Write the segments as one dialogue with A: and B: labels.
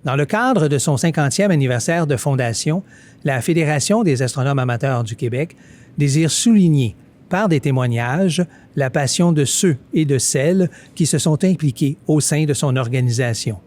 A: Dans le cadre de son 50e anniversaire de fondation, la Fédération des astronomes amateurs du Québec désire souligner, par des témoignages, la passion de ceux et de celles qui se sont impliqués au sein de son organisation.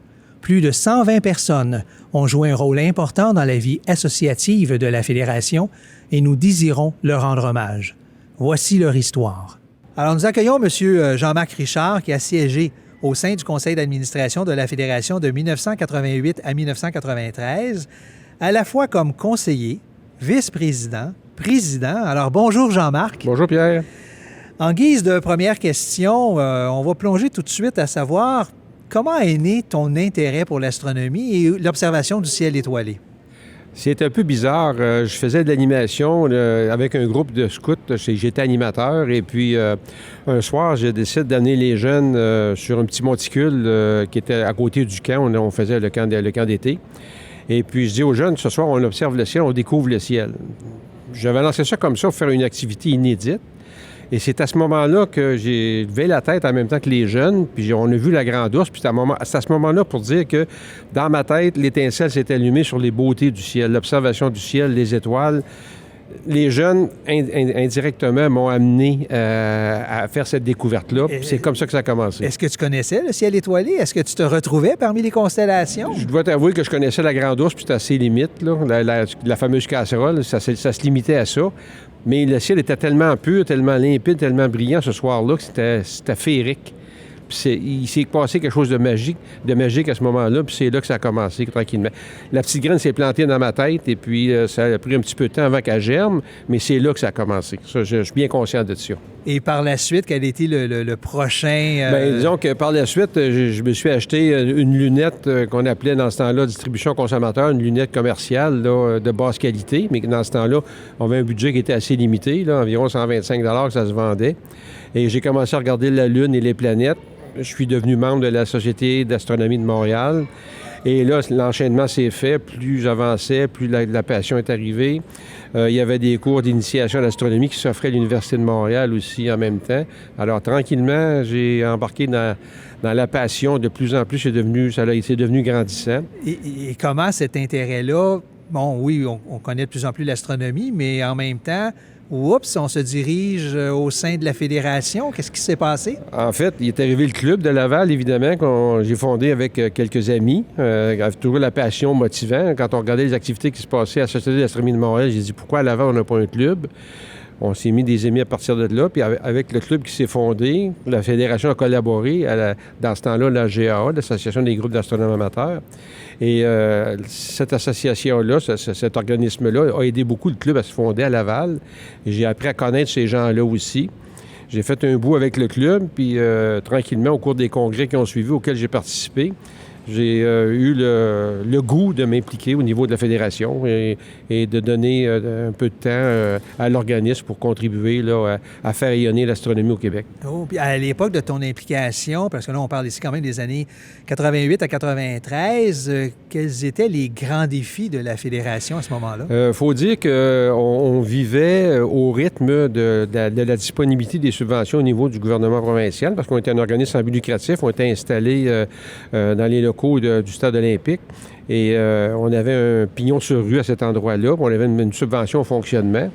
A: Plus de 120 personnes ont joué un rôle important dans la vie associative de la Fédération et nous désirons leur rendre hommage. Voici leur histoire. Alors, nous accueillons M. Jean-Marc Richard, qui a siégé au sein du conseil d'administration de la Fédération de 1988 à 1993, à la fois comme conseiller, vice-président, président. Alors, bonjour Jean-Marc.
B: Bonjour Pierre.
A: En guise de première question, on va plonger tout de suite à savoir comment est né ton intérêt pour l'astronomie et l'observation du ciel étoilé.
B: C'est un peu bizarre. Je faisais de l'animation avec un groupe de scouts. J'étais animateur et puis un soir, j'ai décidé d'amener les jeunes sur un petit monticule qui était à côté du camp. On faisait le camp d'été. Et puis je dis aux jeunes, ce soir, on observe le ciel, on découvre le ciel. J'avais lancé ça comme ça pour faire une activité inédite. Et c'est à ce moment-là que j'ai levé la tête en même temps que les jeunes, puis on a vu la Grande Ourse, puis c'est à ce moment-là pour dire que dans ma tête, l'étincelle s'est allumée sur les beautés du ciel, l'observation du ciel, les étoiles. Les jeunes, indirectement, m'ont amené à faire cette découverte-là. C'est comme ça que ça a commencé.
A: Est-ce que tu connaissais le ciel étoilé? Est-ce que tu te retrouvais parmi les constellations?
B: Je dois t'avouer que je connaissais la Grande Ourse, puis c'était assez limite, là. La fameuse casserole, ça se limitait à ça. Mais le ciel était tellement pur, tellement limpide, tellement brillant ce soir-là que c'était féerique. Puis il s'est passé quelque chose de magique à ce moment-là, puis c'est là que ça a commencé, tranquillement. La petite graine s'est plantée dans ma tête, et puis ça a pris un petit peu de temps avant qu'elle germe, mais c'est là que ça a commencé. Ça, je suis bien conscient de ça.
A: Et par la suite, quel était le prochain...
B: Bien, disons que par la suite, je me suis acheté une lunette qu'on appelait dans ce temps-là distribution consommateur, une lunette commerciale là, de basse qualité, mais dans ce temps-là, on avait un budget qui était assez limité, là, environ 125 $ que ça se vendait. Et j'ai commencé à regarder la Lune et les planètes. Je suis devenu membre de la Société d'astronomie de Montréal. Et là, l'enchaînement s'est fait. Plus j'avançais, plus la passion est arrivée. Il y avait des cours d'initiation à l'astronomie qui s'offraient à l'Université de Montréal aussi en même temps. Alors, tranquillement, j'ai embarqué dans la passion. De plus en plus, c'est devenu grandissant.
A: Et comment cet intérêt-là... Bon, oui, on connaît de plus en plus l'astronomie, mais en même temps... Oups, on se dirige au sein de la Fédération. Qu'est-ce qui s'est passé?
B: En fait, il est arrivé le club de Laval, évidemment, que j'ai fondé avec quelques amis. Avec toujours la passion motivant. Quand on regardait les activités qui se passaient à la Société d'astronomie de Montréal, j'ai dit, pourquoi à Laval, on n'a pas un club? On s'est mis des amis à partir de là. Puis avec le club qui s'est fondé, la Fédération a collaboré dans ce temps-là, la GAA, l'Association des groupes d'astronomes amateurs. Et cette association-là, cet organisme-là, a aidé beaucoup le club à se fonder à Laval. Et j'ai appris à connaître ces gens-là aussi. J'ai fait un bout avec le club, puis tranquillement, au cours des congrès qui ont suivi, auxquels j'ai participé, j'ai eu le goût de m'impliquer au niveau de la fédération et de donner un peu de temps à l'organisme pour contribuer là, à faire rayonner l'astronomie au Québec.
A: Oh, puis à l'époque de ton implication, parce que là, on parle ici quand même des années 88 à 93, quels étaient les grands défis de la fédération à ce moment-là?
B: Il faut dire qu'on vivait au rythme de la disponibilité des subventions au niveau du gouvernement provincial, parce qu'on était un organisme sans but lucratif, on était installé dans les locaux du stade olympique. Et on avait un pignon sur rue à cet endroit-là. On avait une subvention au fonctionnement,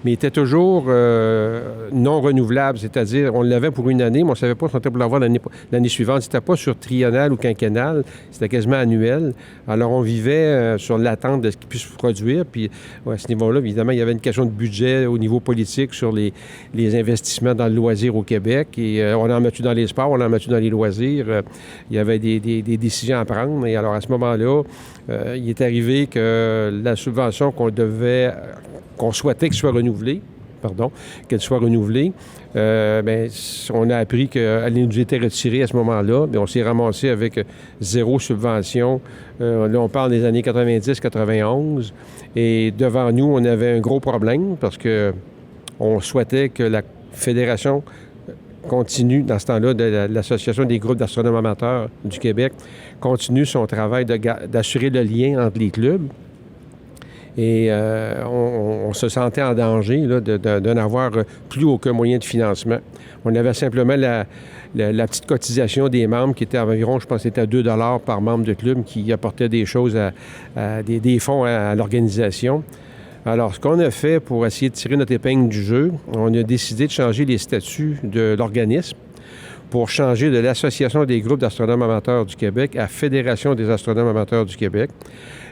B: mais il était toujours non renouvelable. C'est-à-dire, on l'avait pour une année, mais on ne savait pas si on était pour l'avoir l'année suivante. C'était pas sur triennal ou quinquennal, c'était quasiment annuel. Alors, on vivait sur l'attente de ce qui puisse se produire. Puis, à ce niveau-là, évidemment, il y avait une question de budget au niveau politique sur les investissements dans le loisir au Québec. Et on en met-tu dans les sports, on en met-tu dans les loisirs. Il y avait des décisions à prendre. Et alors, à ce moment-là, il est arrivé que la subvention qu'on souhaitait qu'elle soit renouvelée, on a appris qu'elle nous était retirée à ce moment-là. Bien, on s'est ramassé avec zéro subvention. Là, on parle des années 90-91. Et devant nous, on avait un gros problème parce que on souhaitait que la Fédération continue, dans ce temps-là, de l'Association des groupes d'astronomes amateurs du Québec, continue son travail d'assurer le lien entre les clubs. Et on se sentait en danger là, de n'avoir plus aucun moyen de financement. On avait simplement la petite cotisation des membres qui était environ, je pense, c'était à 2 $ par membre de club qui apportait des choses, des fonds à l'organisation. Alors, ce qu'on a fait pour essayer de tirer notre épingle du jeu, on a décidé de changer les statuts de l'organisme pour changer de l'Association des groupes d'astronomes amateurs du Québec à Fédération des astronomes amateurs du Québec,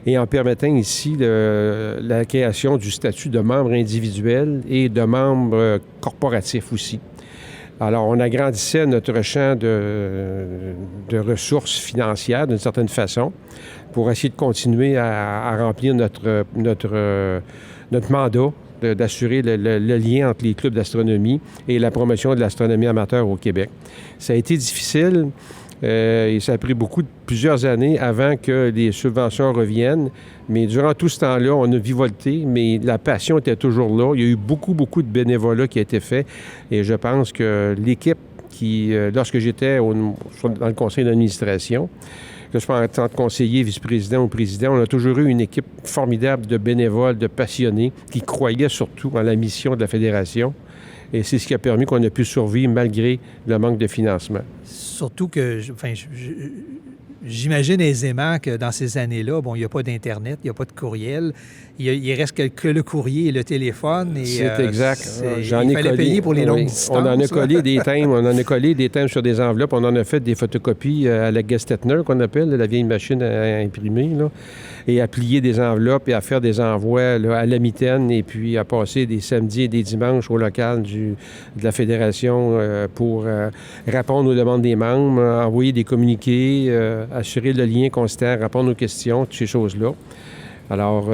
B: et en permettant ici la création du statut de membre individuel et de membre corporatif aussi. Alors, on agrandissait notre champ de ressources financières d'une certaine façon pour essayer de continuer à remplir notre mandat d'assurer le lien entre les clubs d'astronomie et la promotion de l'astronomie amateur au Québec. Ça a été difficile et ça a pris plusieurs années avant que les subventions reviennent. Mais durant tout ce temps-là, on a vivolté, mais la passion était toujours là. Il y a eu beaucoup de bénévolat qui a été fait. Et je pense que l'équipe lorsque j'étais dans le conseil d'administration, que je pense en tant que conseiller, vice-président ou président, on a toujours eu une équipe formidable de bénévoles, de passionnés, qui croyaient surtout en la mission de la Fédération. Et c'est ce qui a permis qu'on a pu survivre malgré le manque de financement.
A: Surtout que, j'imagine aisément que dans ces années-là, il n'y a pas d'Internet, il n'y a pas de courriel. Il reste que le courrier et le téléphone. Et,
B: c'est exact.
A: Il fallait payer pour les longues distances.
B: On en a collé des timbres. On en a collé des timbres sur des enveloppes. On en a fait des photocopies à la Gestetner, qu'on appelle, la vieille machine à imprimer, là, et à plier des enveloppes et à faire des envois à la mitaine, et puis à passer des samedis et des dimanches au local de la Fédération pour répondre aux demandes des membres, envoyer des communiqués, assurer le lien constant, répondre aux questions, toutes ces choses-là. Alors,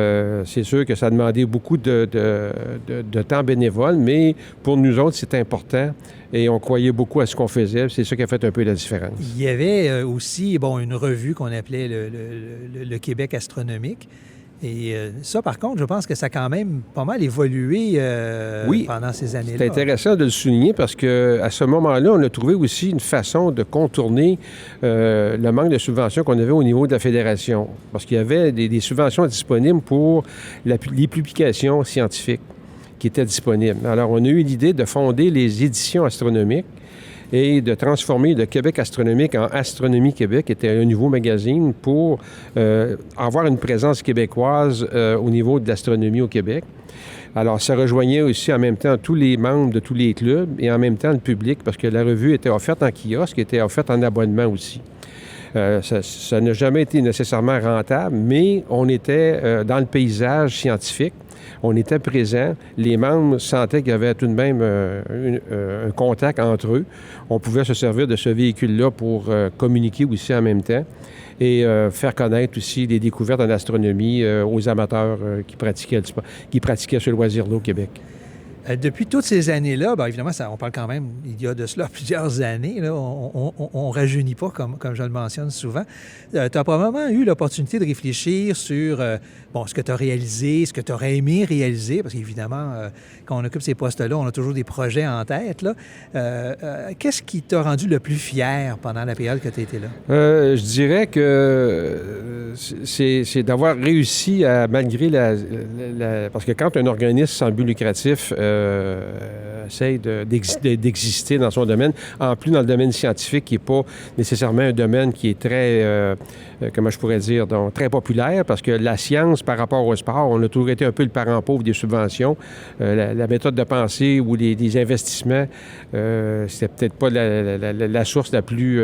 B: c'est sûr que ça demandait beaucoup de temps bénévole, mais pour nous autres, c'est important et on croyait beaucoup à ce qu'on faisait. C'est ça qui a fait un peu la différence.
A: Il y avait aussi une revue qu'on appelait le Québec astronomique. Et ça, par contre, je pense que ça a quand même pas mal évolué pendant ces années-là.
B: C'est intéressant de le souligner parce qu'à ce moment-là, on a trouvé aussi une façon de contourner le manque de subventions qu'on avait au niveau de la Fédération. Parce qu'il y avait des subventions disponibles pour les publications scientifiques qui étaient disponibles. Alors, on a eu l'idée de fonder les éditions astronomiques et de transformer le Québec astronomique en Astronomie Québec, qui était un nouveau magazine pour avoir une présence québécoise au niveau de l'astronomie au Québec. Alors, ça rejoignait aussi en même temps tous les membres de tous les clubs et en même temps le public, parce que la revue était offerte en kiosque, était offerte en abonnement aussi. Ça n'a jamais été nécessairement rentable, mais on était dans le paysage scientifique. On était présents. Les membres sentaient qu'il y avait tout de même un contact entre eux. On pouvait se servir de ce véhicule-là pour communiquer aussi en même temps et faire connaître aussi des découvertes en astronomie aux amateurs qui pratiquaient ce loisir-là au Québec.
A: Depuis toutes ces années-là, évidemment, on parle quand même, il y a de cela plusieurs années, là, on ne rajeunit pas, comme je le mentionne souvent. Tu as probablement eu l'opportunité de réfléchir sur ce que tu as réalisé, ce que tu aurais aimé réaliser, parce qu'évidemment, quand on occupe ces postes-là, on a toujours des projets en tête. Là. Qu'est-ce qui t'a rendu le plus fier pendant la période que tu étais là?
B: Je dirais que c'est d'avoir réussi à, malgré parce que quand un organisme sans but lucratif essaye d'exister dans son domaine, en plus dans le domaine scientifique qui n'est pas nécessairement un domaine qui est très, comment je pourrais dire, donc très populaire, parce que la science par rapport au sport, on a toujours été un peu le parent pauvre des subventions. La méthode de pensée ou des investissements, c'était peut-être pas la source la plus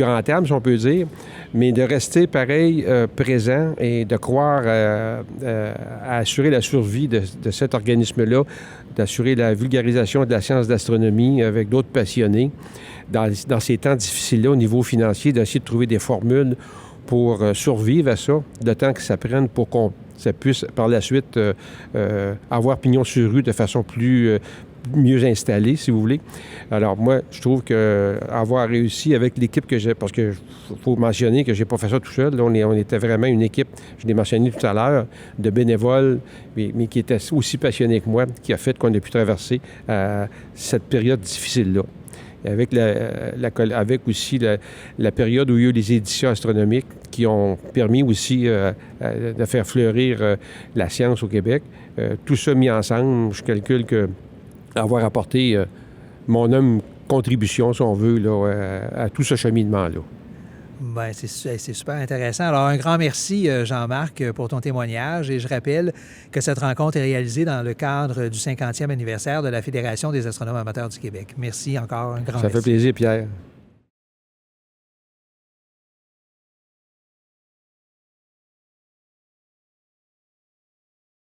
B: rentable, si on peut dire, mais de rester pareil présent et de croire à assurer la survie de cet organisme-là, d'assurer la vulgarisation de la science d'astronomie avec d'autres passionnés dans ces temps difficiles-là au niveau financier, d'essayer de trouver des formules pour survivre à ça, le temps que ça prenne pour qu'on ça puisse par la suite avoir pignon sur rue de façon mieux installée, si vous voulez. Alors moi, je trouve qu'avoir réussi avec l'équipe que j'ai, parce que faut mentionner que j'ai pas fait ça tout seul, là, on était vraiment une équipe, je l'ai mentionné tout à l'heure, de bénévoles, mais qui étaient aussi passionnés que moi, qui a fait qu'on a pu traverser cette période difficile-là. Avec aussi la période où il y a eu les éditions astronomiques qui ont permis aussi de faire fleurir la science au Québec. Tout ça mis ensemble, je calcule que avoir apporté mon homme contribution, si on veut, là, à tout ce cheminement-là.
A: Bien, c'est super intéressant. Alors, un grand merci, Jean-Marc, pour ton témoignage. Et je rappelle que cette rencontre est réalisée dans le cadre du 50e anniversaire de la Fédération des astronomes amateurs du Québec. Merci encore, un grand merci.
B: Ça fait plaisir, Pierre.